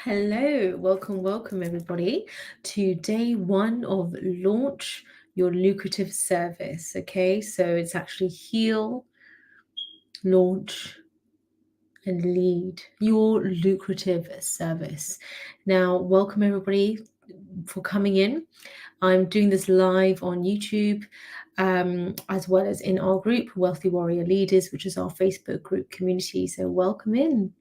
Hello, welcome everybody to day one of Launch Your Lucrative Service. Okay, so it's actually heal, launch, and lead your lucrative service. Now, welcome everybody for coming in. I'm doing this live on YouTube, as well as in our group, Wealthy Warrior Leaders, which is our Facebook group community. So welcome in.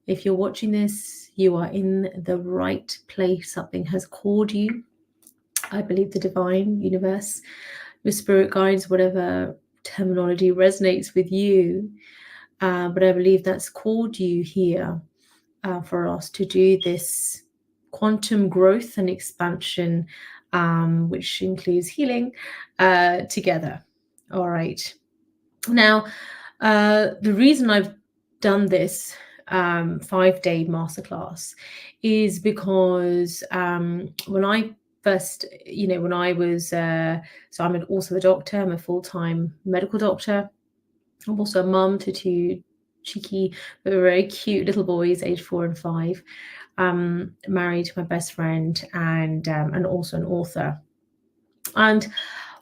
If you're watching this, you are in the right place. Something has called you. I believe the divine universe, your spirit guides, whatever terminology resonates with you. But I believe that's called you here for us to do this quantum growth and expansion, which includes healing together. All right. Now, the reason I've done this 5-day masterclass is because when I first, when I was, so I'm also a doctor, I'm a full-time medical doctor. I'm also a mum to two cheeky but very cute little boys, aged 4 and 5. Married to my best friend and also an author. And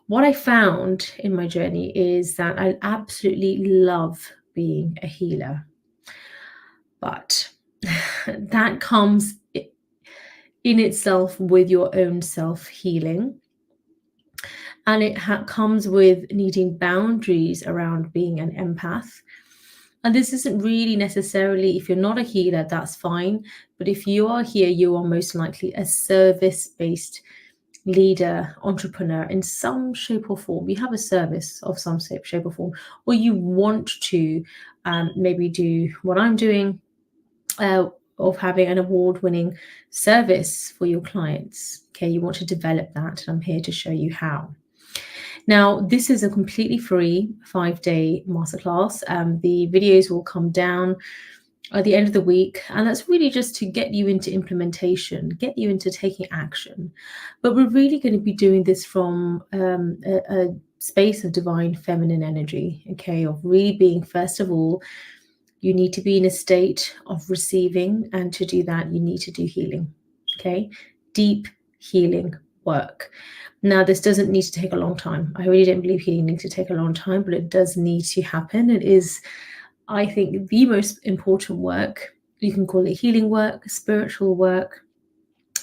what I found in my journey is that I absolutely love being a healer. But that comes in itself with your own self-healing. And it comes with needing boundaries around being an empath. And this isn't really necessarily, if you're not a healer, that's fine. But if you are here, you are most likely a service-based leader, entrepreneur in some shape or form. You have a service of some shape or form, or you want to maybe do what I'm doing, of having an award-winning service for your clients. Okay, you want to develop that, and I'm here to show you how. Now, this is a completely free 5-day masterclass. The videos will come down at the end of the week, and that's really just to get you into implementation, get you into taking action. But we're really going to be doing this from a space of divine feminine energy, okay, of really being, first of all, you need to be in a state of receiving, and to do that, you need to do healing, okay, deep healing work. Now, this doesn't need to take a long time. I really don't believe healing needs to take a long time, but it does need to happen. It is, I think, the most important work. You can call it healing work, spiritual work,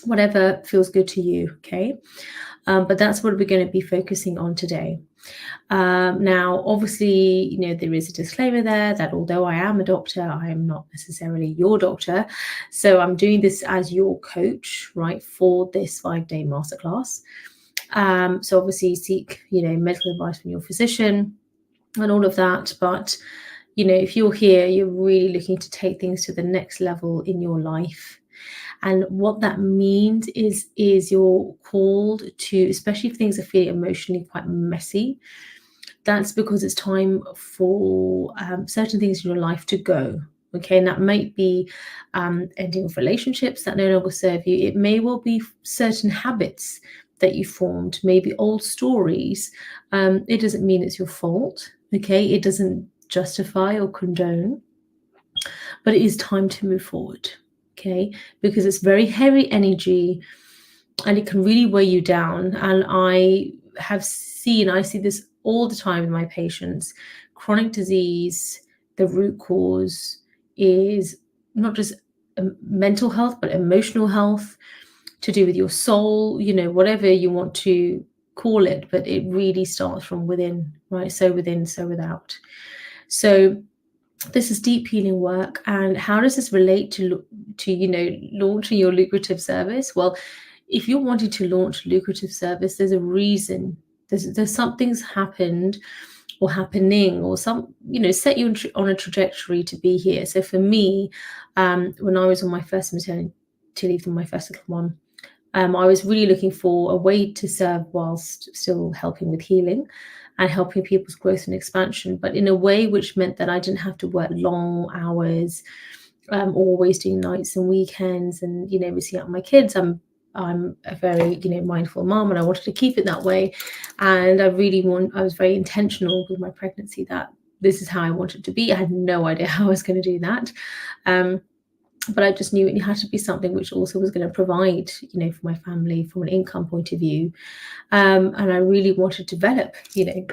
whatever feels good to you, okay? But that's what we're going to be focusing on today. Now, obviously, there is a disclaimer there that although I am a doctor, I am not necessarily your doctor. So I'm doing this as your coach, right, for this 5-day masterclass. So obviously seek, medical advice from your physician and all of that. But, if you're here, you're really looking to take things to the next level in your life. And what that means is you're called to, especially if things are feeling emotionally quite messy, that's because it's time for certain things in your life to go. Okay, and that might be ending of relationships that no longer serve you. It may well be certain habits that you formed, maybe old stories. It doesn't mean it's your fault. Okay, it doesn't justify or condone, but it is time to move forward. Okay, because it's very heavy energy and it can really weigh you down. And I see this all the time in my patients. Chronic disease, the root cause is not just mental health, but emotional health, to do with your soul, whatever you want to call it, but it really starts from within, right? So within, so without. So this is deep healing work. And how does this relate to launching your lucrative service? Well, if you're wanting to launch lucrative service, there's a reason. There's something's happened or happening, or some, set you on a trajectory to be here. So for me, when I was on my first maternity leave from my first little one, I was really looking for a way to serve whilst still helping with healing and helping people's growth and expansion, but in a way which meant that I didn't have to work long hours, always doing nights and weekends, and missing out my kids. I'm a very mindful mom, and I wanted to keep it that way. And I was very intentional with my pregnancy that this is how I wanted to be. I had no idea how I was going to do that. but I just knew it had to be something which also was going to provide, for my family from an income point of view. And I really wanted to develop,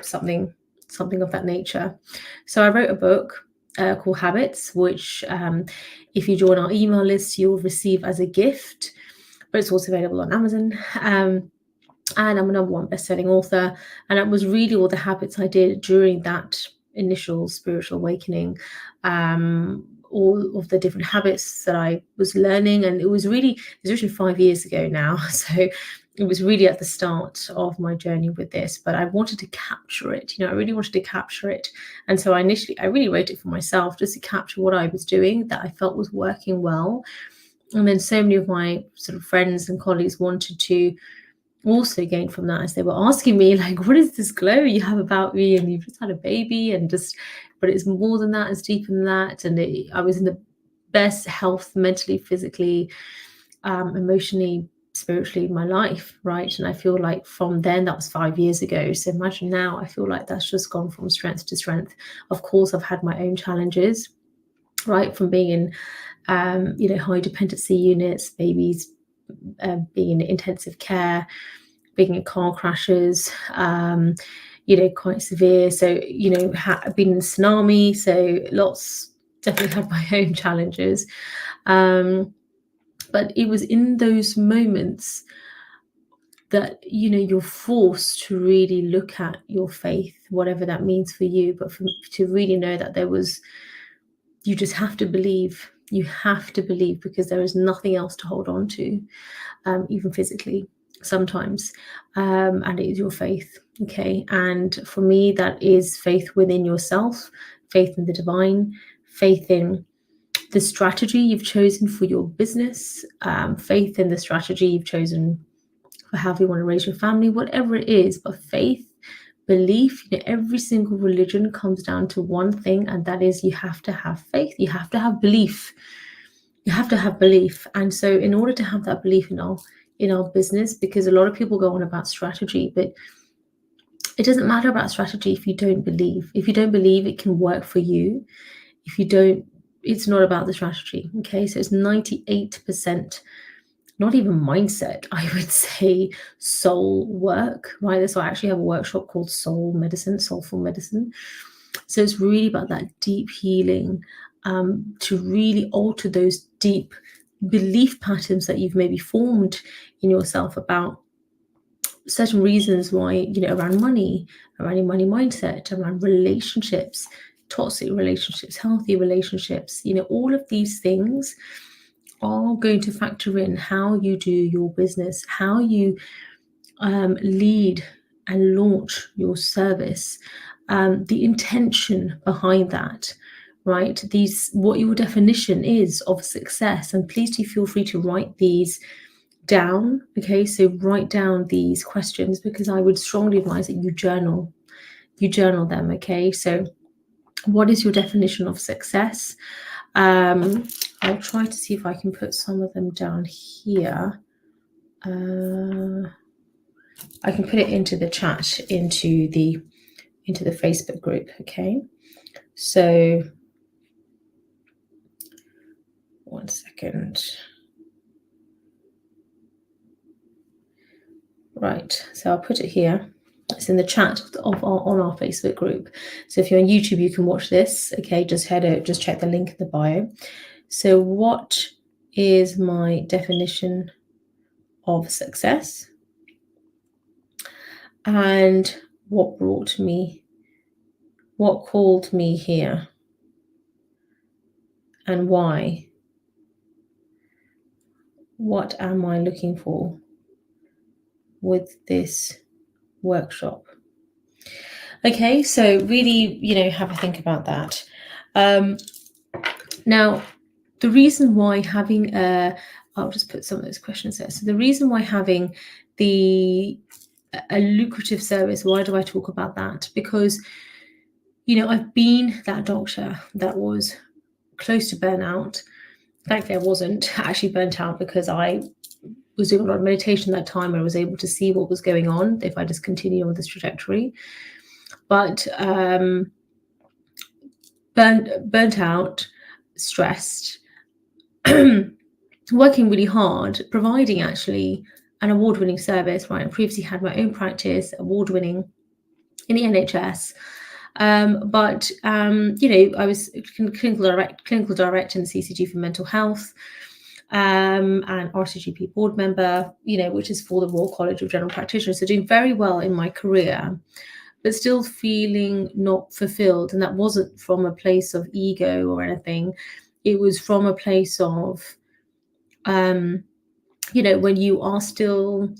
something of that nature. So I wrote a book called Habits, which if you join our email list, you'll receive as a gift, but it's also available on Amazon. And I'm a #1 best-selling author. And it was really all the habits I did during that initial spiritual awakening, all of the different habits that I was learning. And it was written 5 years ago now. So it was really at the start of my journey with this, but I wanted to capture it. I really wanted to capture it. And so I really wrote it for myself, just to capture what I was doing that I felt was working well. And then so many of my sort of friends and colleagues wanted to also gain from that, as they were asking me, like, what is this glow you have about me, and you've just had a baby, and but it's more than that, it's deeper than that. And I was in the best health, mentally, physically, emotionally, spiritually, in my life, right? And I feel like from then, that was 5 years ago, so imagine now, I feel like that's just gone from strength to strength. Of course, I've had my own challenges, right, from being in high dependency units, babies, being in intensive care, being in car crashes, quite severe. So, been in tsunami, so definitely had my own challenges. But it was in those moments that, you're forced to really look at your faith, whatever that means for you, but to really know that you just have to believe. You have to believe, because there is nothing else to hold on to, even physically sometimes. And it is your faith. Okay. And for me, that is faith within yourself, faith in the divine, faith in the strategy you've chosen for your business, faith in the strategy you've chosen for how you want to raise your family, whatever it is. But faith, belief, every single religion comes down to one thing, and that is you have to have faith. You have to have belief. You have to have belief. And so in order to have that belief in our business, because a lot of people go on about strategy, but it doesn't matter about strategy if you don't believe. If you don't believe it can work for you, if you don't, it's not about the strategy. Okay, so it's 98%, not even mindset, I would say soul work, right? That's why I actually have a workshop called Soul Medicine, Soulful Medicine. So it's really about that deep healing, to really alter those deep belief patterns that you've maybe formed in yourself about certain reasons why, around money, around your money mindset, around relationships, toxic relationships, healthy relationships, all of these things are going to factor in how you do your business, how you lead and launch your service, the intention behind that, right? What your definition is of success. And please do feel free to write these down. Okay, so write down these questions, because I would strongly advise that you journal them. Okay, so what is your definition of success? I'll try to see if I can put some of them down here. I can put it into the chat, into the Facebook group. Okay, so one second. Right, so I'll put it here. It's in the chat on our Facebook group. So if you're on YouTube, you can watch this. Okay, just check the link in the bio. So what is my definition of success? And what called me here? And why? What am I looking for with this workshop? Okay, so really, have a think about that. Now, the reason why having I'll just put some of those questions there. So the reason why having a lucrative service, why do I talk about that? Because, I've been that doctor that was close to burnout. Thankfully, I wasn't actually burnt out, because I was doing a lot of meditation that time, and I was able to see what was going on if I just continue on this trajectory. But burnt out, stressed, working really hard, providing actually an award-winning service, right? I previously had my own practice, award-winning in the NHS. But I was clinical director in the CCG for mental health, and RCGP board member, which is for the Royal College of General Practitioners. So doing very well in my career, but still feeling not fulfilled. And that wasn't from a place of ego or anything. It was from a place of, when you are still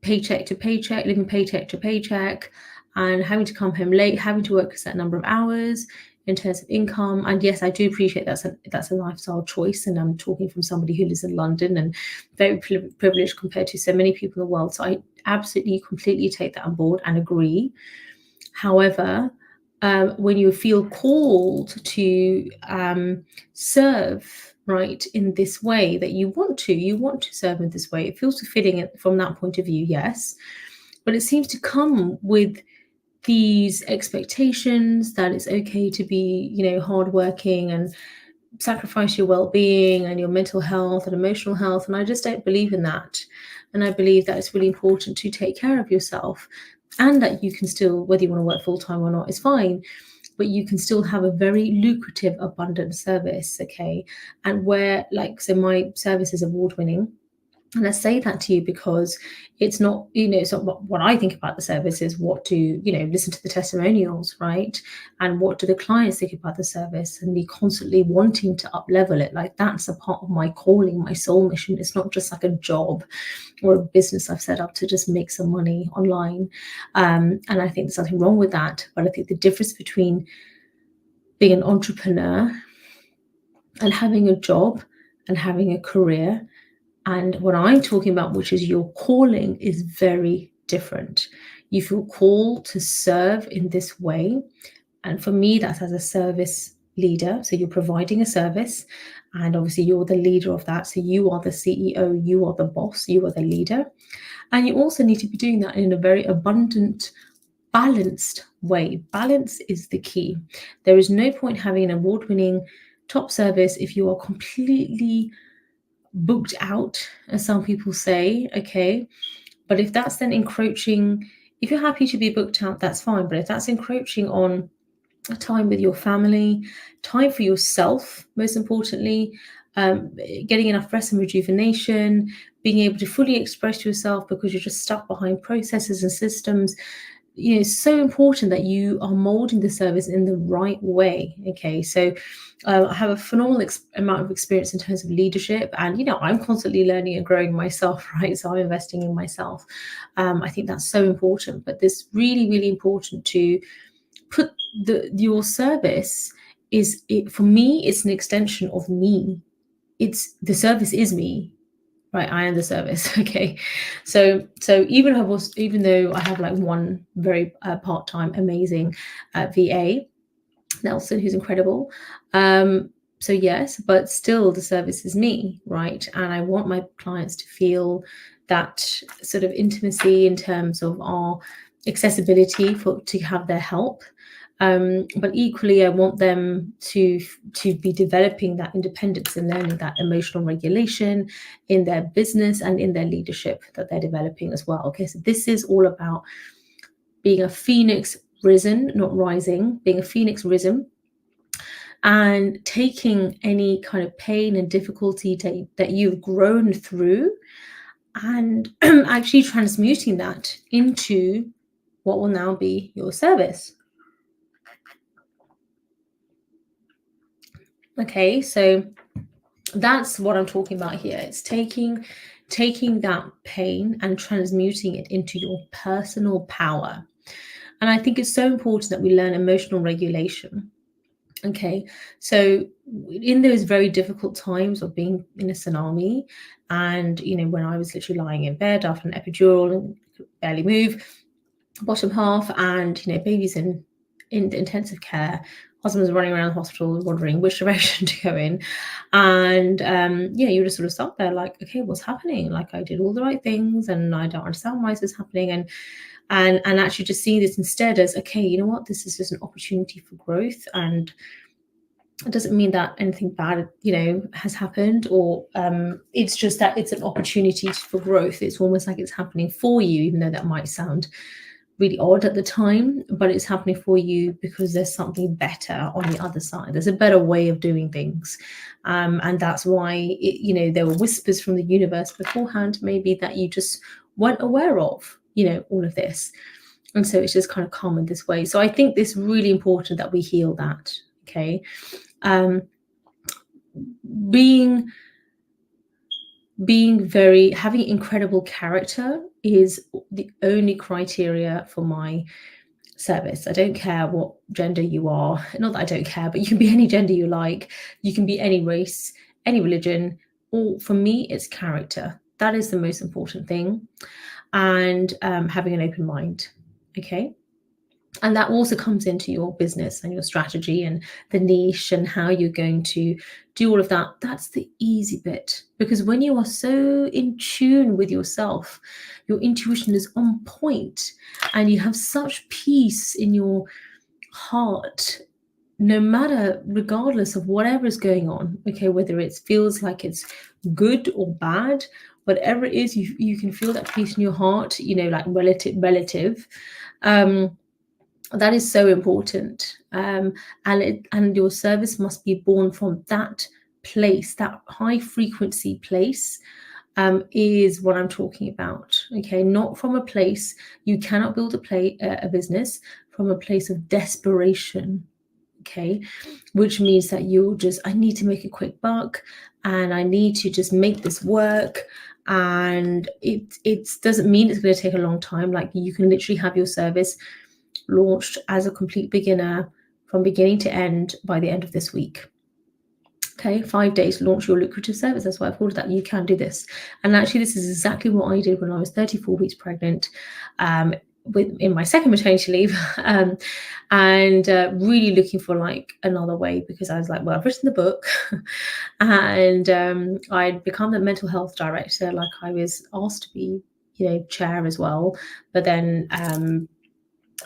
paycheck to paycheck, living paycheck to paycheck, and having to come home late, having to work a certain number of hours in terms of income. And yes, I do appreciate that's a lifestyle choice, and I'm talking from somebody who lives in London and very privileged compared to so many people in the world. So I absolutely, completely take that on board and agree. However, when you feel called to serve, right, in this way that you want to serve in this way, it feels fulfilling from that point of view, yes. But it seems to come with these expectations that it's okay to be, hardworking and sacrifice your well-being and your mental health and emotional health. And I just don't believe in that. And I believe that it's really important to take care of yourself, and that you can still, whether you want to work full-time or not, is fine, but you can still have a very lucrative, abundant service, okay? And where, so my service is award-winning. And I say that to you because it's not, it's not what I think about the service, is what to, listen to the testimonials, right? And what do the clients think about the service, and me constantly wanting to up level it. Like, that's a part of my calling, my soul mission. It's not just like a job or a business I've set up to just make some money online. And I think there's nothing wrong with that. But I think the difference between being an entrepreneur and having a job and having a career, and what I'm talking about, which is your calling, is very different. You feel called to serve in this way. And for me, that's as a service leader. So you're providing a service, and obviously you're the leader of that. So you are the CEO, you are the boss, you are the leader. And you also need to be doing that in a very abundant, balanced way. Balance is the key. There is no point having an award-winning top service if you are completely booked out, as some people say, okay? But if that's then encroaching, if you're happy to be booked out, that's fine. But if that's encroaching on time with your family, time for yourself, most importantly, getting enough rest and rejuvenation, being able to fully express yourself because you're just stuck behind processes and systems, it's so important that you are molding the service in the right way. Okay, so I have a phenomenal amount of experience in terms of leadership, and I'm constantly learning and growing myself, right? So I'm investing in myself. I think that's so important. But this really, really important to put your service for me, it's an extension of me. It's the service is me, right? I am the service. Okay, so even though I have like one very part-time amazing VA, Nelson, who's incredible, so yes, but still the service is me, right? And I want my clients to feel that sort of intimacy in terms of our accessibility to have their help. But equally, I want them to be developing that independence and learning that emotional regulation in their business and in their leadership that they're developing as well. Okay, so this is all about being a phoenix risen, not rising, being a phoenix risen, and taking any kind of pain and difficulty that you've grown through, and actually transmuting that into what will now be your service. Okay, so that's what I'm talking about here. It's taking that pain and transmuting it into your personal power. And I think it's so important that we learn emotional regulation. Okay, so in those very difficult times of being in a tsunami, and when I was literally lying in bed after an epidural and could barely move, bottom half, and babies in intensive care, husband's running around the hospital wondering which direction to go in, and you just sort of stop there like, okay, what's happening? Like, I did all the right things and I don't understand why this is happening, and actually just seeing this instead as, okay, you know what, this is just an opportunity for growth, and It doesn't mean that anything bad, has happened, or it's just that it's an opportunity for growth. It's almost like it's happening for you, even though that might sound really odd at the time, but it's happening for you because there's something better on the other side. There's a better way of doing things. And that's why, there were whispers from the universe beforehand, maybe that you just weren't aware of, all of this. And so it's just kind of come in this way. So I think it's really important that we heal that. Okay. Being having incredible character is the only criteria for my service. I don't care what gender you are. Not that I don't care, but you can be any gender you like. You can be any race, any religion. Or for me, it's character. That is the most important thing. And having an open mind. Okay. And that also comes into your business and your strategy and the niche and how you're going to do all of that. That's the easy bit, because when you are so in tune with yourself, your intuition is on point and you have such peace in your heart, no matter, regardless of whatever is going on, okay, whether it feels like it's good or bad, whatever it is, you can feel that peace in your heart, like relative. That is so important, and your service must be born from that place, that high frequency place, is what I'm talking about. Okay, not from a place, you cannot build a business from a place of desperation. Okay, which means that I need to make a quick buck, and I need to just make this work. And it doesn't mean it's going to take a long time. Like, you can literally have your service launched as a complete beginner from beginning to end by the end of this week. Okay, 5 days, launch your lucrative service. That's why I've called that. You can do this. And actually, this is exactly what I did when I was 34 weeks pregnant, in my second maternity leave, and really looking for like another way, because I was like, well, I've written the book, and I'd become the mental health director, like I was asked to be, chair as well. But then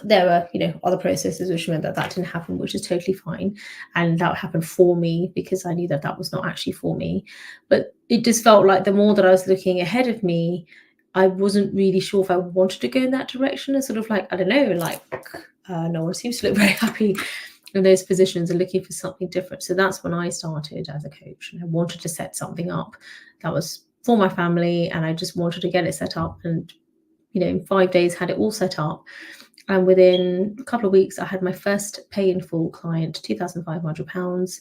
there were, other processes which meant that didn't happen, which is totally fine. And that happened for me because I knew that was not actually for me. But it just felt like the more that I was looking ahead of me, I wasn't really sure if I wanted to go in that direction. And sort of like, I don't know, like no one seems to look very happy in those positions and looking for something different. So that's when I started as a coach, and I wanted to set something up that was for my family, and I just wanted to get it set up. And, in 5 days had it all set up. And within a couple of weeks, I had my first pay in full client, £2,500,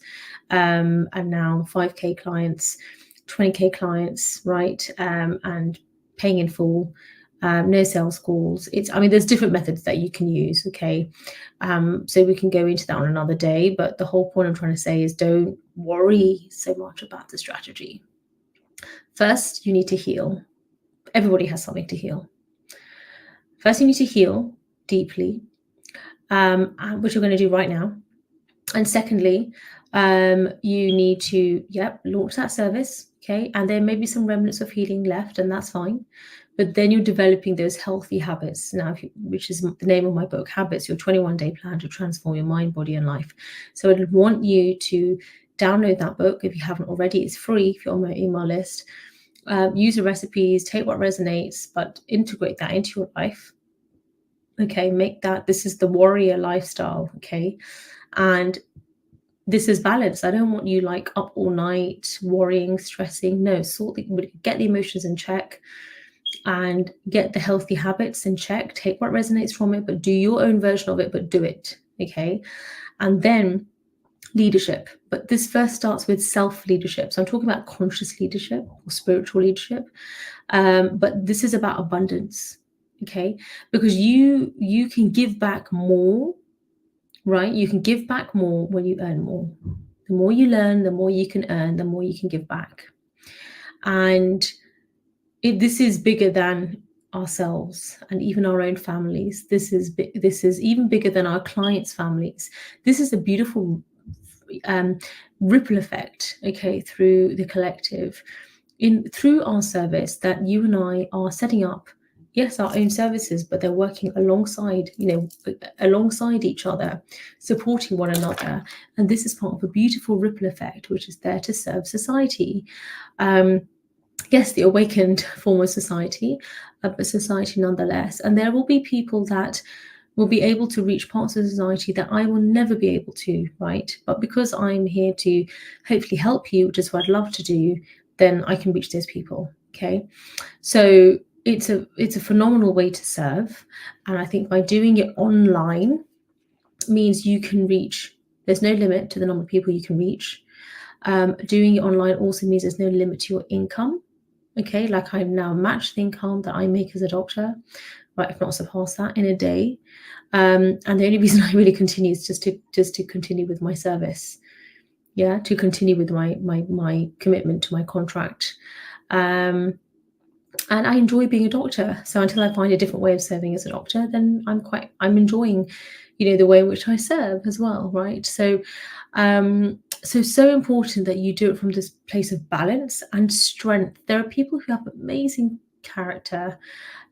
and now 5K clients, 20K clients, right? And paying in full, no sales calls. There's different methods that you can use, okay? So we can go into that on another day, but the whole point I'm trying to say is don't worry so much about the strategy. First, you need to heal. Everybody has something to heal. First, you need to heal deeply, which you're going to do right now. And secondly, you need to launch that service, okay? And there may be some remnants of healing left, and that's fine. But then you're developing those healthy habits now, which is the name of my book, Habits, your 21-day plan to transform your mind, body, and life. So I'd want you to download that book if you haven't already. It's free if you're on my email list. Use the recipes, take what resonates, but integrate that into your life. Okay, this is the warrior lifestyle, okay? And this is balance. I don't want you like up all night, worrying, stressing. No, get the emotions in check and get the healthy habits in check. Take what resonates from it, but do your own version of it, but do it, okay? And then leadership. But this first starts with self-leadership. So I'm talking about conscious leadership or spiritual leadership. But this is about abundance. Okay, because you can give back more, right? You can give back more when you earn more. The more you learn, the more you can earn, the more you can give back. And this is bigger than ourselves and even our own families. This is even bigger than our clients' families. This is a beautiful ripple effect, okay, through the collective, through our service that you and I are setting up yes, our own services, but they're working alongside, alongside each other, supporting one another. And this is part of a beautiful ripple effect, which is there to serve society. Yes, the awakened form of society, but society nonetheless. And there will be people that will be able to reach parts of society that I will never be able to, right? But because I'm here to hopefully help you, which is what I'd love to do, then I can reach those people. Okay. So it's a phenomenal way to serve. And I think by doing it online means you can reach, there's no limit to the number of people you can reach. Doing it online also means there's no limit to your income. Okay, like I've now matched the income that I make as a doctor, right? If not surpassed that in a day. And the only reason I really continue is just to continue with my service. Yeah, to continue with my commitment to my contract. And I enjoy being a doctor. So until I find a different way of serving as a doctor, then I'm enjoying, the way in which I serve as well, right? So so important that you do it from this place of balance and strength. There are people who have amazing character,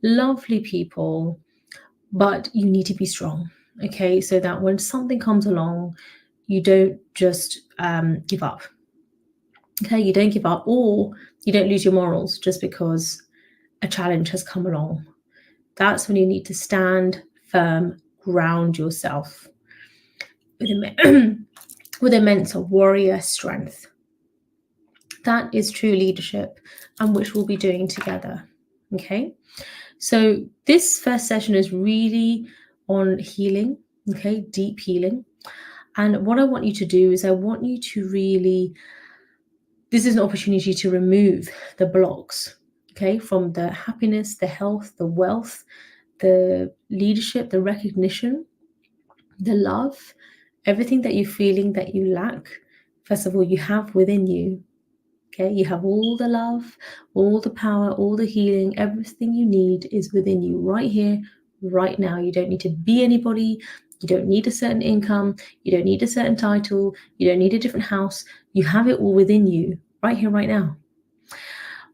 lovely people, but you need to be strong, okay? So that when something comes along, you don't just give up. Okay, you don't give up, or you don't lose your morals just because a challenge has come along. That's when you need to stand firm, ground yourself with immense warrior strength. That is true leadership, and which we'll be doing together. Okay, so this first session is really on healing, okay, deep healing. And what I want you to do is I want you to really, this is an opportunity to remove the blocks, okay, from the happiness, the health, the wealth, the leadership, the recognition, the love, everything that you're feeling that you lack. First of all, you have within you. Okay, you have all the love, all the power, all the healing, everything you need is within you right here, right now. You don't need to be anybody. You don't need a certain income. You don't need a certain title. You don't need a different house. You have it all within you right here, right now.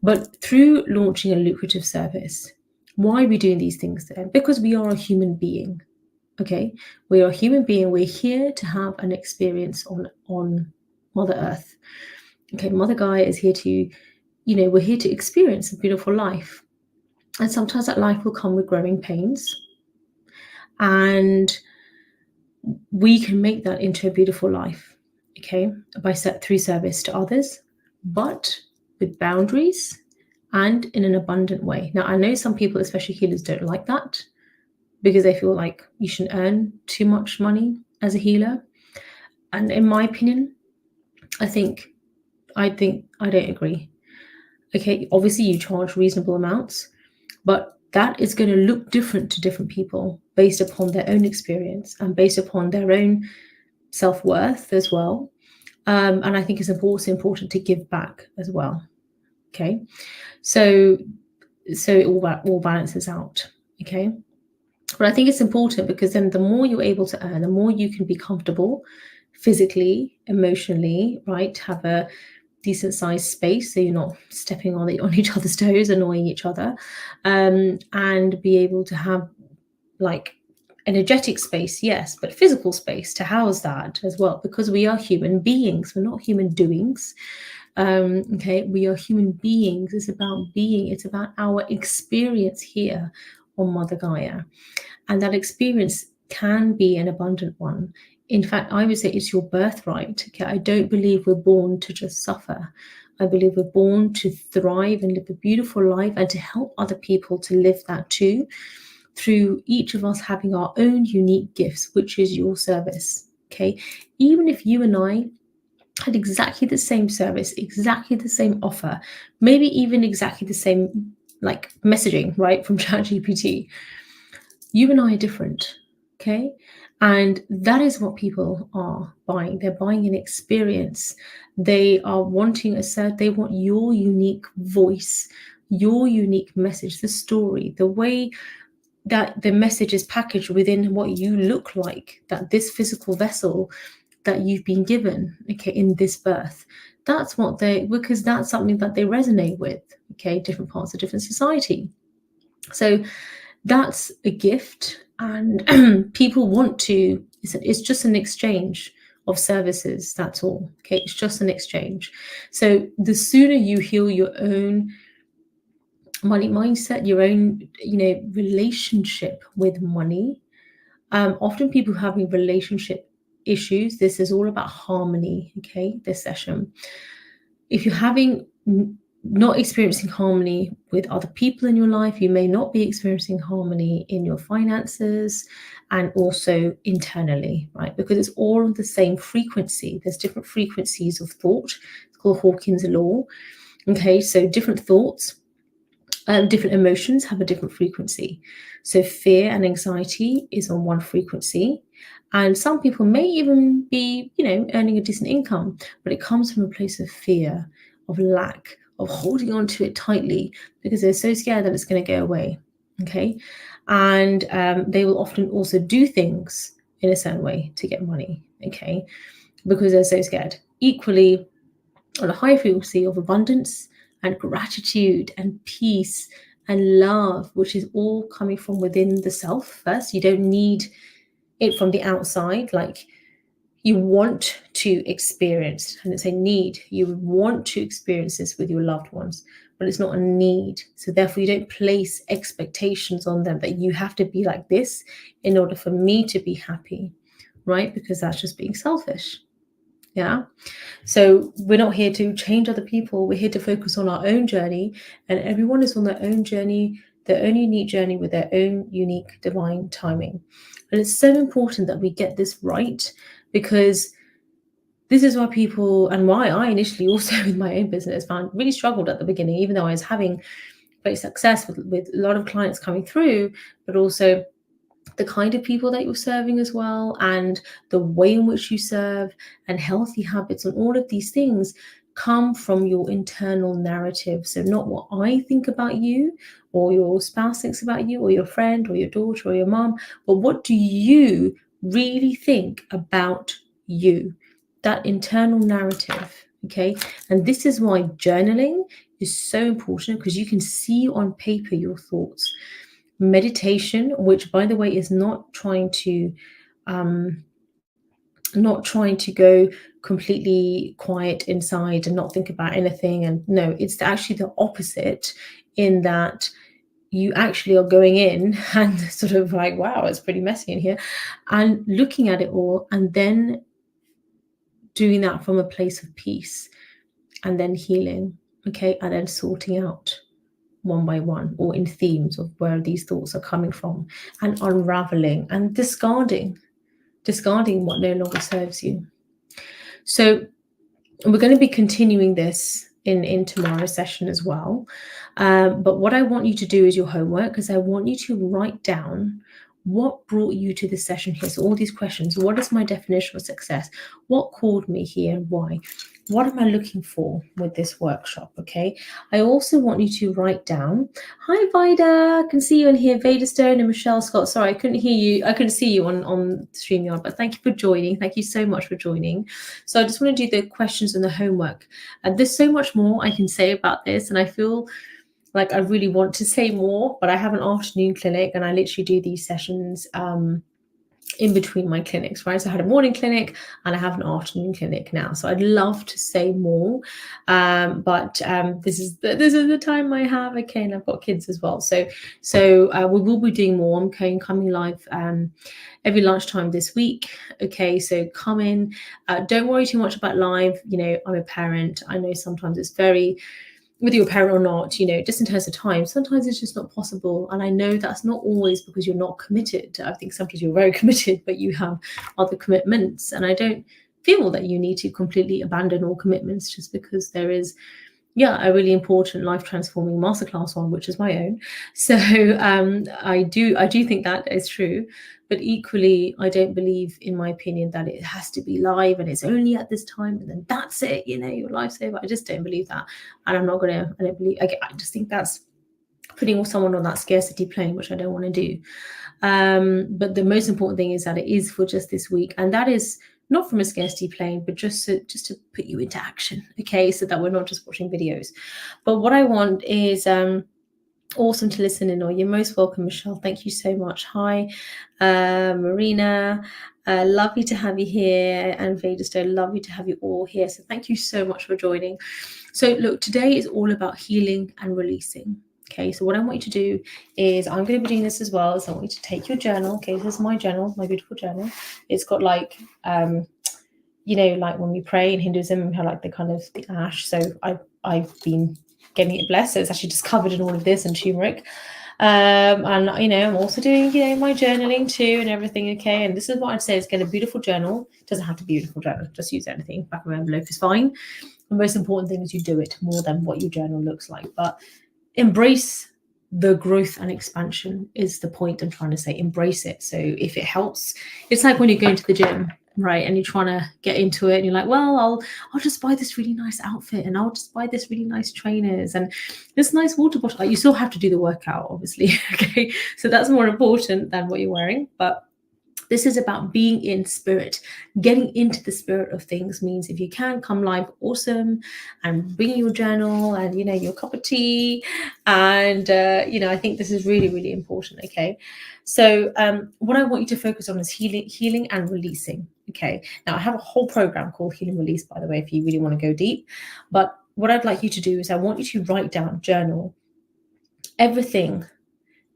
But through launching a lucrative service, why are we doing these things then? Because we are a human being. Okay, we are a human being. We're here to have an experience on Mother Earth. Okay, Mother Gaia is here to, we're here to experience a beautiful life. And sometimes that life will come with growing pains. And we can make that into a beautiful life, okay, through service to others, but with boundaries and in an abundant way. Now, I know some people, especially healers, don't like that because they feel like you shouldn't earn too much money as a healer. And in my opinion, I don't agree. Okay, obviously you charge reasonable amounts, but that is going to look different to different people based upon their own experience and based upon their own self-worth as well. And I think it's also important to give back as well. Okay, so it all balances out. Okay, but I think it's important because then the more you're able to earn, the more you can be comfortable physically, emotionally, right? Have a decent sized space so you're not stepping on each other's toes, annoying each other, and be able to have like energetic space, yes, but physical space to house that as well, because we are human beings, we're not human doings. Okay, we are human beings. It's about being, it's about our experience here on Mother Gaia, and that experience can be an abundant one. In fact, I would say it's your birthright. Okay, I don't believe we're born to just suffer. I believe we're born to thrive and live a beautiful life and to help other people to live that too, through each of us having our own unique gifts, which is your service. Okay, even if you and I had exactly the same service, exactly the same offer, maybe even exactly the same like messaging, right, from ChatGPT, you and I are different. Okay, and that is what people are buying. They're buying an experience. They are wanting they want your unique voice, your unique message, the story, the way that the message is packaged within what you look like, that this physical vessel that you've been given, okay, in this birth. That's because that's something that they resonate with, okay, different parts of different society. So that's a gift, and people want to, it's just an exchange of services, that's all. Okay, it's just an exchange. So the sooner you heal your own money mindset, your own, relationship with money. Often people having relationship issues, this is all about harmony. Okay, this session, if you're not experiencing harmony with other people in your life, you may not be experiencing harmony in your finances and also internally, right? Because it's all on the same frequency. There's different frequencies of thought. It's called Hawkins' law. Okay, so different thoughts, different emotions have a different frequency. So fear and anxiety is on one frequency. And some people may even be, earning a decent income, but it comes from a place of fear, of lack, of holding on to it tightly because they're so scared that it's going to go away. Okay. And they will often also do things in a certain way to get money. Okay. Because they're so scared. Equally, on a high frequency of abundance and gratitude and peace and love, which is all coming from within the self first. You don't need it from the outside. Like, you want to experience, and it's a need. You want to experience this with your loved ones, but it's not a need. So therefore, you don't place expectations on them that you have to be like this in order for me to be happy, right? Because that's just being selfish. Yeah. So we're not here to change other people. We're here to focus on our own journey, and everyone is on their own journey, their own unique journey with their own unique divine timing. And it's so important that we get this right, because this is why people, and why I initially also with my own business really struggled at the beginning, even though I was having great success with a lot of clients coming through, but also the kind of people that you're serving as well, and the way in which you serve, and healthy habits, and all of these things come from your internal narrative. So not what I think about you, or your spouse thinks about you, or your friend, or your daughter, or your mom, but what do you really think about you? That internal narrative. Okay. And this is why journaling is so important, because you can see on paper your thoughts. Meditation, which by the way is not trying to go completely quiet inside and not think about anything, and no, it's actually the opposite, in that you actually are going in and sort of like, wow, it's pretty messy in here, and looking at it all, and then doing that from a place of peace, and then healing. Okay. And then sorting out one by one, or in themes of where these thoughts are coming from, and unraveling and discarding what no longer serves you. So we're going to be continuing this in tomorrow's session as well. But what I want you to do is your homework, because I want you to write down what brought you to this session here. So all these questions: what is my definition of success? What called me here and why? What am I looking for with this workshop? Okay. I also want you to write down. Hi, Vida. I can see you in here. Veda Stone and Michelle Scott. Sorry, I couldn't hear you. I couldn't see you on StreamYard, but thank you for joining. Thank you so much for joining. So I just want to do the questions and the homework. And there's so much more I can say about this, and I feel like I really want to say more, but I have an afternoon clinic, and I literally do these sessions in between my clinics, right? So I had a morning clinic and I have an afternoon clinic now. So I'd love to say more, but this is the time I have. Okay, and I've got kids as well. So we will be doing more. I'm coming live every lunchtime this week. Okay, so come in. Don't worry too much about live. I'm a parent. I know sometimes it's very, whether you're a parent or not, just in terms of time, sometimes it's just not possible. And I know that's not always because you're not committed. I think sometimes you're very committed, but you have other commitments. And I don't feel that you need to completely abandon all commitments just because there is, a really important life transforming masterclass on, which is my own. So I do think that is true. But equally, I don't believe, in my opinion, that it has to be live and it's only at this time and then that's it, your life's over. I just don't believe that. And I just think that's putting someone on that scarcity plane, which I don't want to do. But the most important thing is that it is for just this week. And that is not from a scarcity plane, but just to put you into action. Okay, so that we're not just watching videos. But what I want is Awesome to listen in on. You're most welcome, Michelle. Thank you so much. Hi, Marina. Lovely to have you here. And Vaderstone, lovely to have you all here. So thank you so much for joining. So look, today is all about healing and releasing. Okay, so what I want you to do is, I'm going to be doing this as well. So I want you to take your journal. Okay, this is my journal, my beautiful journal. It's got like, you know, like when we pray in Hinduism, we have like the kind of the ash. So I've been getting it blessed. So it's actually just covered in all of this and turmeric. And you know, I'm also doing, you know, my journaling too and everything. Okay, and this is what I'd say is get a beautiful journal. It doesn't have to be a beautiful journal, just use anything. Back of an envelope is fine. The most important thing is you do it more than what your journal looks like. But embrace the growth and expansion is the point I'm trying to say. Embrace it. So if it helps, it's like when you're going to the gym, right, and you're trying to get into it and you're like, well, I'll just buy this really nice outfit and I'll just buy this really nice trainers and this nice water bottle. Like, you still have to do the workout, obviously. Okay, so that's more important than what you're wearing. But this is about being in spirit. Getting into the spirit of things means, if you can, come live, awesome, and bring your journal and, you know, your cup of tea. And, you know, I think this is really, really important. Okay. So what I want you to focus on is healing and releasing. Okay. Now, I have a whole program called Heal and Release, by the way, if you really want to go deep. But what I'd like you to do is I want you to write down, journal everything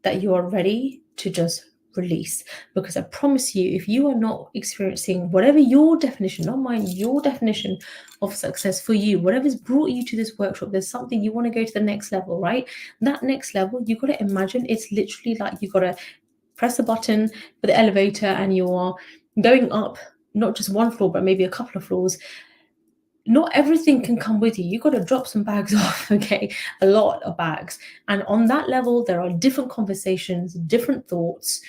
that you are ready to just release. Because I promise you, if you are not experiencing whatever your definition, not mine, your definition of success for you, whatever's brought you to this workshop, there's something you want to go to the next level, right? That next level, you've got to imagine it's literally like you've got to press a button for the elevator and you're going up, not just one floor, but maybe a couple of floors. Not everything can come with you. You've got to drop some bags off, okay? A lot of bags. And on that level, there are different conversations, different thoughts,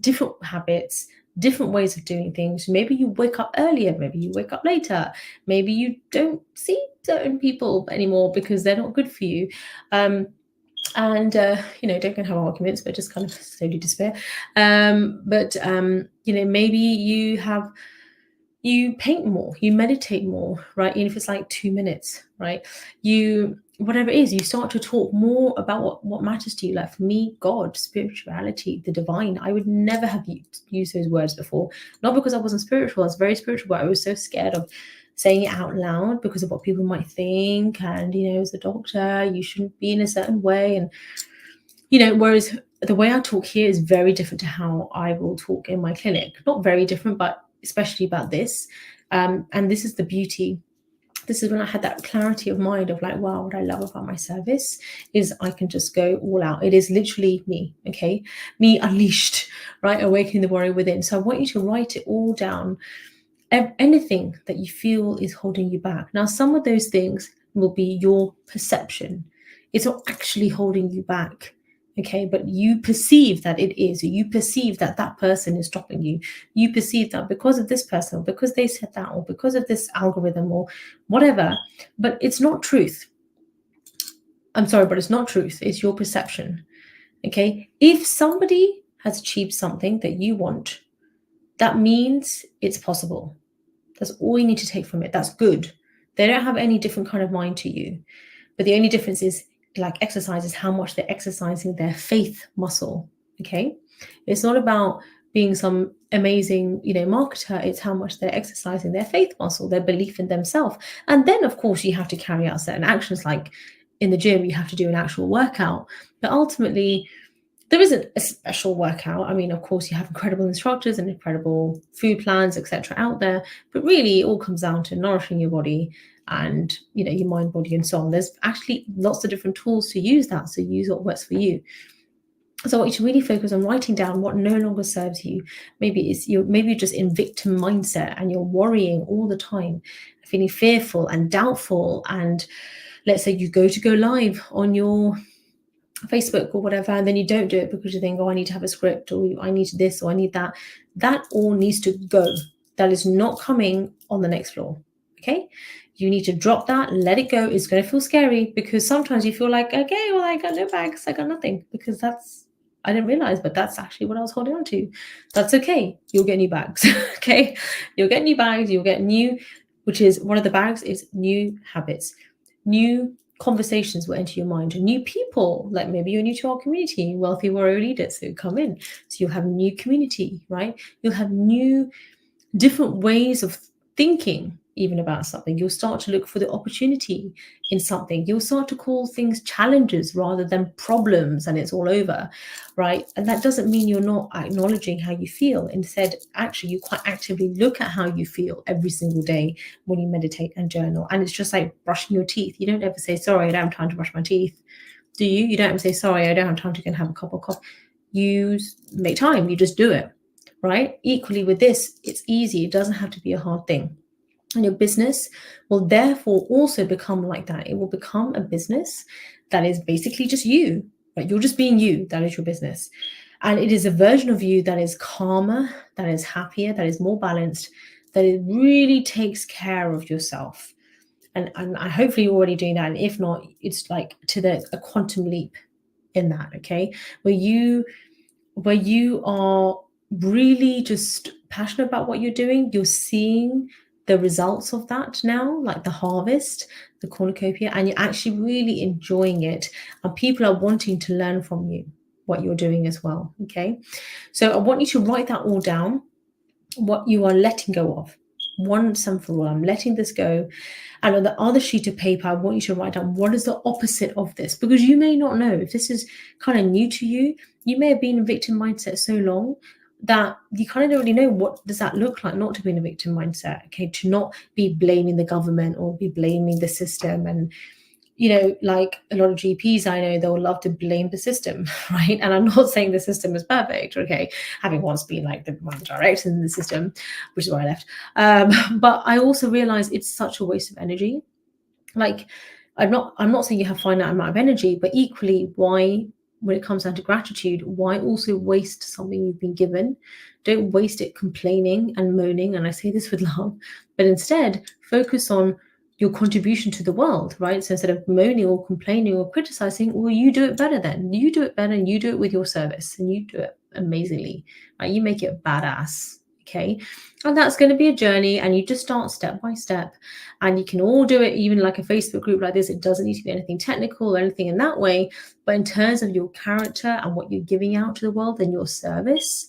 different habits, different ways of doing things. Maybe you wake up earlier, maybe you wake up later, maybe you don't see certain people anymore because they're not good for you. And you know, don't go and have arguments, but just kind of slowly despair. You know, maybe you paint more, you meditate more, right? Even if it's like 2 minutes, right? You, whatever it is, you start to talk more about what matters to you. Like for me, God, spirituality, the divine. I would never have used those words before. Not because I wasn't spiritual, I was very spiritual, but I was so scared of saying it out loud because of what people might think. And, you know, as a doctor, you shouldn't be in a certain way. And, you know, whereas the way I talk here is very different to how I will talk in my clinic. Not very different, but especially about this. And this is the beauty. This is when I had that clarity of mind of like, wow, what I love about my service is I can just go all out. It is literally me, okay? Me unleashed, right? Awakening the warrior within. So I want you to write it all down. Anything that you feel is holding you back. Now, some of those things will be your perception. It's not actually holding you back. Okay, but you perceive that it is, or you perceive that that person is stopping you. You perceive that because of this person, or because they said that, or because of this algorithm, or whatever. But it's not truth. I'm sorry, but it's not truth. It's your perception. Okay, if somebody has achieved something that you want, that means it's possible. That's all you need to take from it. That's good. They don't have any different kind of mind to you. But the only difference is, like exercise, is how much they're exercising their faith muscle. Okay, it's not about being some amazing, you know, marketer. It's how much they're exercising their faith muscle, their belief in themselves. And then, of course, you have to carry out certain actions, like in the gym, you have to do an actual workout. But ultimately, there isn't a special workout. I mean, of course, you have incredible instructors and incredible food plans, etc., out there. But really, it all comes down to nourishing your body and, you know, your mind, body, and soul. There's actually lots of different tools to use that. So use what works for you. So I want you to really focus on writing down what no longer serves you. Maybe you're just in victim mindset and you're worrying all the time, feeling fearful and doubtful. And let's say you go live on your Facebook or whatever, and then you don't do it because you think, oh, I need to have a script, or I need this, or I need that. That all needs to go. That is not coming on the next floor. Okay, you need to drop that, let it go. It's going to feel scary because sometimes you feel like, okay, well, I got no bags, I got nothing, because I didn't realize, but that's actually what I was holding on to. That's okay. You'll get new bags. Okay, you'll get new bags. You'll get new, which is one of the bags is new habits, new conversations will enter your mind, new people, like maybe you're new to our community, wealthy warrior leaders who come in. So you'll have new community, right? You'll have new, different ways of thinking even about something. You'll start to look for the opportunity in something. You'll start to call things challenges rather than problems, and it's all over, right? And that doesn't mean you're not acknowledging how you feel. Instead, actually, you quite actively look at how you feel every single day when you meditate and journal. And it's just like brushing your teeth. You don't ever say, sorry, I don't have time to brush my teeth. Do you? You don't ever say, sorry, I don't have time to go and have a cup of coffee. You make time, you just do it, right? Equally with this, it's easy. It doesn't have to be a hard thing. And your business will therefore also become like that. It will become a business that is basically just you, right? You're just being you. That is your business. And it is a version of you that is calmer, that is happier, that is more balanced, that it really takes care of yourself. And hopefully you're already doing that. And if not, it's like a quantum leap in that, okay? Where you are really just passionate about what you're doing, you're seeing the results of that now, like the harvest, the cornucopia, and you're actually really enjoying it. And people are wanting to learn from you what you're doing as well, okay? So I want you to write that all down, what you are letting go of. Once and for all, I'm letting this go. And on the other sheet of paper, I want you to write down what is the opposite of this, because you may not know. If this is kind of new to you, you may have been in victim mindset so long that you kind of don't really know what does that look like not to be in a victim mindset, okay? To not be blaming the government or be blaming the system. And, you know, like a lot of GPs I know, they'll love to blame the system, right? And I'm not saying the system is perfect, okay? Having once been like one of the directors in the system, which is why I left. But I also realize it's such a waste of energy. Like, I'm not saying you have finite amount of energy, but equally, why, when it comes down to gratitude, why also waste something you've been given? Don't waste it complaining and moaning. And I say this with love, but instead focus on your contribution to the world, right? So instead of moaning or complaining or criticizing, well, you do it better then. You do it better, and you do it with your service, and you do it amazingly, right? You make it badass, okay? And that's going to be a journey, and you just start step by step. And you can all do it, even like a Facebook group like this. It doesn't need to be anything technical or anything in that way. But in terms of your character and what you're giving out to the world and your service,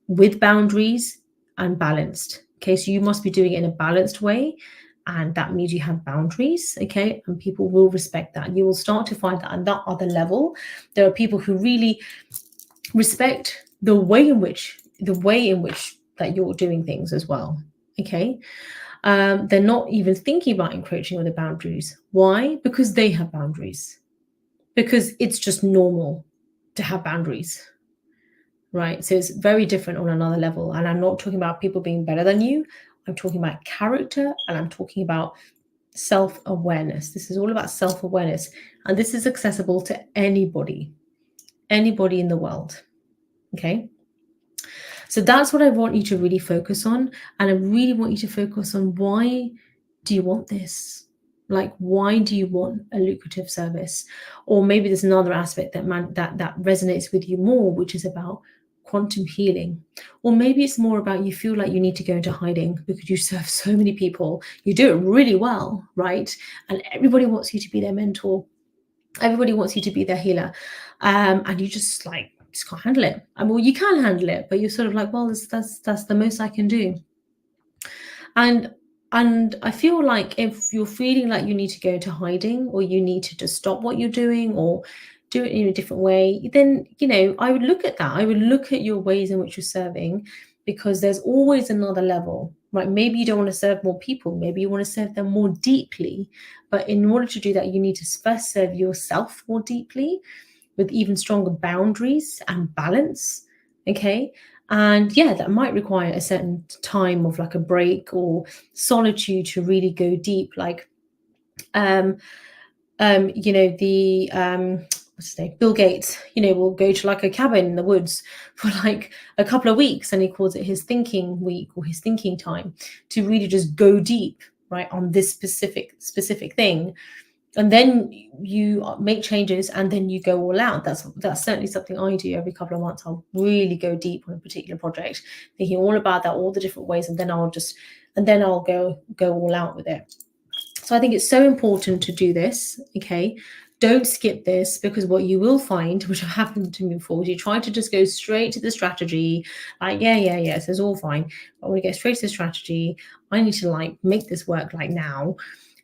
with boundaries and balanced. Okay, so you must be doing it in a balanced way. And that means you have boundaries, okay? And people will respect that. You will start to find that on that other level, there are people who really respect the way in which that you're doing things as well, okay? They're not even thinking about encroaching on the boundaries. Why? Because they have boundaries. Because it's just normal to have boundaries, right? So it's very different on another level. And I'm not talking about people being better than you. I'm talking about character, and I'm talking about self-awareness. This is all about self-awareness. And this is accessible to anybody in the world, okay? So that's what I want you to really focus on. And I really want you to focus on, why do you want this? Like, why do you want a lucrative service? Or maybe there's another aspect that resonates with you more, which is about quantum healing. Or maybe it's more about, you feel like you need to go into hiding because you serve so many people. You do it really well, right? And everybody wants you to be their mentor. Everybody wants you to be their healer. And you just can't handle it. Well, you can handle it, but you're sort of like, well, that's the most I can do. And I feel like if you're feeling like you need to go into hiding, or you need to just stop what you're doing or do it in a different way, then, I would look at that. I would look at your ways in which you're serving, because there's always another level, right? Maybe you don't want to serve more people. Maybe you want to serve them more deeply. But in order to do that, you need to first serve yourself more deeply, with even stronger boundaries and balance, okay? And yeah, that might require a certain time of like a break or solitude to really go deep. Like, what's his name? Bill Gates, will go to like a cabin in the woods for like a couple of weeks, and he calls it his thinking week or his thinking time, to really just go deep, right, on this specific thing. And then you make changes, and then you go all out. That's certainly something I do every couple of months. I'll really go deep on a particular project, thinking all about that, all the different ways, and then I'll go all out with it. So I think it's so important to do this, okay? Don't skip this, because what you will find, which have happened to me before, is you try to just go straight to the strategy, like, yeah, so it's all fine. But when we get straight to the strategy, I need to like make this work like now,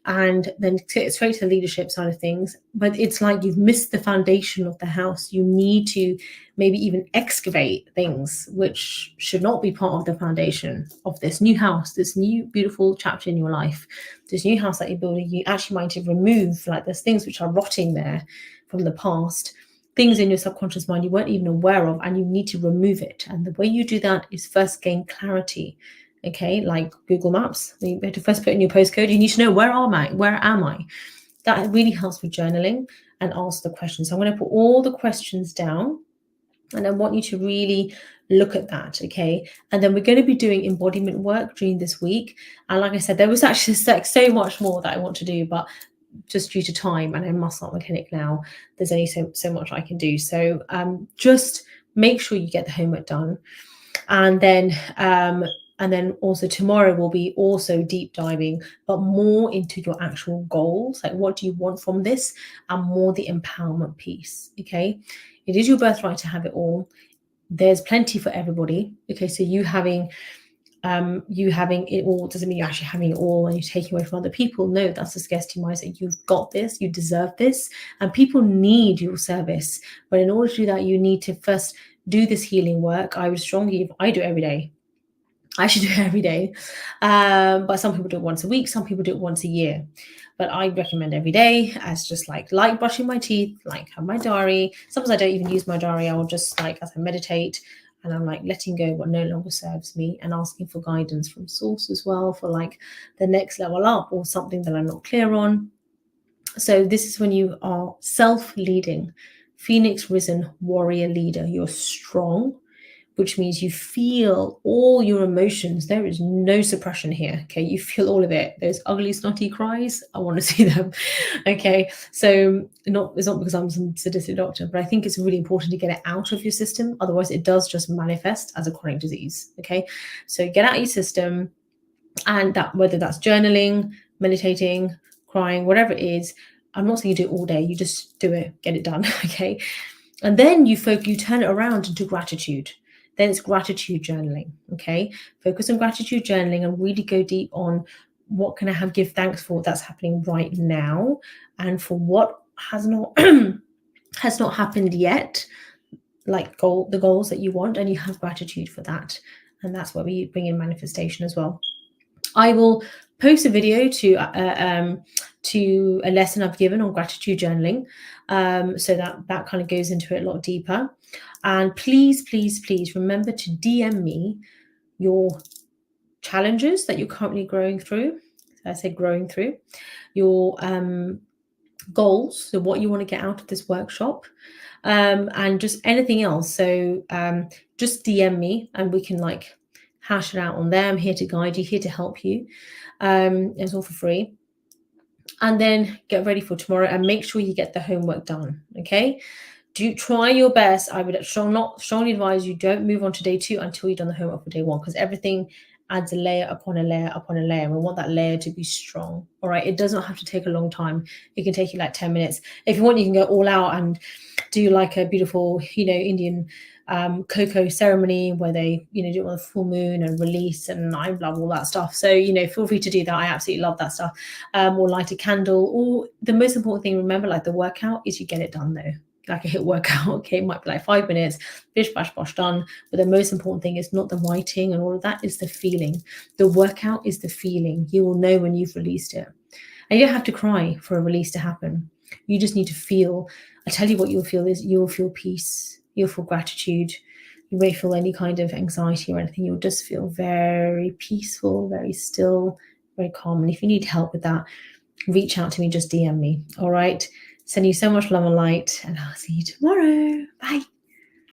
and then get straight to the leadership side of things. But it's like you've missed the foundation of the house. You need to maybe even excavate things which should not be part of the foundation of this new house, this new beautiful chapter in your life, this new house that you're building. You actually might to remove, like, there's things which are rotting there from the past, things in your subconscious mind you weren't even aware of, and you need to remove it. And the way you do that is first gain clarity. Okay, like Google Maps, you have to first put in your postcode. You need to know, where am I? That really helps with journaling and ask the questions. So I'm going to put all the questions down, and I want you to really look at that, okay? And then we're going to be doing embodiment work during this week. And like I said, there was actually so much more that I want to do, but just due to time, and I must not mechanic now, there's only so much I can do. So just make sure you get the homework done. And then also tomorrow will be also deep diving, but more into your actual goals. Like, what do you want from this? And more the empowerment piece, okay? It is your birthright to have it all. There's plenty for everybody, okay? So you having it all doesn't mean you're actually having it all and you're taking away from other people. No, that's a scarcity mindset. You've got this, you deserve this, and people need your service. But in order to do that, you need to first do this healing work. I would strongly, I do it every day. I should do it every day. But some people do it once a week, some people do it once a year. But I recommend every day, as just like brushing my teeth, like have my diary. Sometimes I don't even use my diary. I will just, like, as I meditate, and I'm like letting go what no longer serves me, and asking for guidance from source as well for like the next level up or something that I'm not clear on. So this is when you are self-leading, Phoenix risen warrior leader. You're strong, which means you feel all your emotions. There is no suppression here, okay? You feel all of it. Those ugly, snotty cries, I want to see them, okay? So it's not because I'm some sadistic doctor, but I think it's really important to get it out of your system. Otherwise, it does just manifest as a chronic disease, okay? So get out of your system, and that, whether that's journaling, meditating, crying, whatever it is. I'm not saying you do it all day. You just do it, get it done, okay? And then you turn it around into gratitude. Then it's gratitude journaling, okay? Focus on gratitude journaling and really go deep on what can I give thanks for that's happening right now, and for what has not happened yet, like the goals that you want, and you have gratitude for that. And that's where we bring in manifestation as well. I will post a video to a lesson I've given on gratitude journaling, so that kind of goes into it a lot deeper. And please remember to DM me your challenges that you're currently growing through. I say growing through your goals, so what you want to get out of this workshop, and just anything else. So just DM me and we can like hash it out on there. I'm here to guide you, here to help you. It's all for free. And then get ready for tomorrow and make sure you get the homework done, okay? Do try your best. I would strongly advise you don't move on to day 2 until you've done the homework for day 1, because everything adds a layer upon a layer upon a layer. We want that layer to be strong, all right? It does not have to take a long time. It can take you like 10 minutes. If you want, you can go all out and do like a beautiful, Indian cocoa ceremony where they, do it on the full moon and release, and I love all that stuff. So, feel free to do that. I absolutely love that stuff. Or light a candle. Or the most important thing, remember, like the workout is you get it done though. Like a HIIT workout, okay, it might be like 5 minutes, bish, bash, bosh, done. But the most important thing is not the writing and all of that, is the feeling. The workout is the feeling. You will know when you've released it. And you don't have to cry for a release to happen. You just need to feel. I tell you what you'll feel is you'll feel peace. You'll feel gratitude. You won't feel any kind of anxiety or anything. You'll just feel very peaceful, very still, very calm. And if you need help with that, reach out to me, just DM me, all right? Sending you so much love and light, and I'll see you tomorrow. Bye.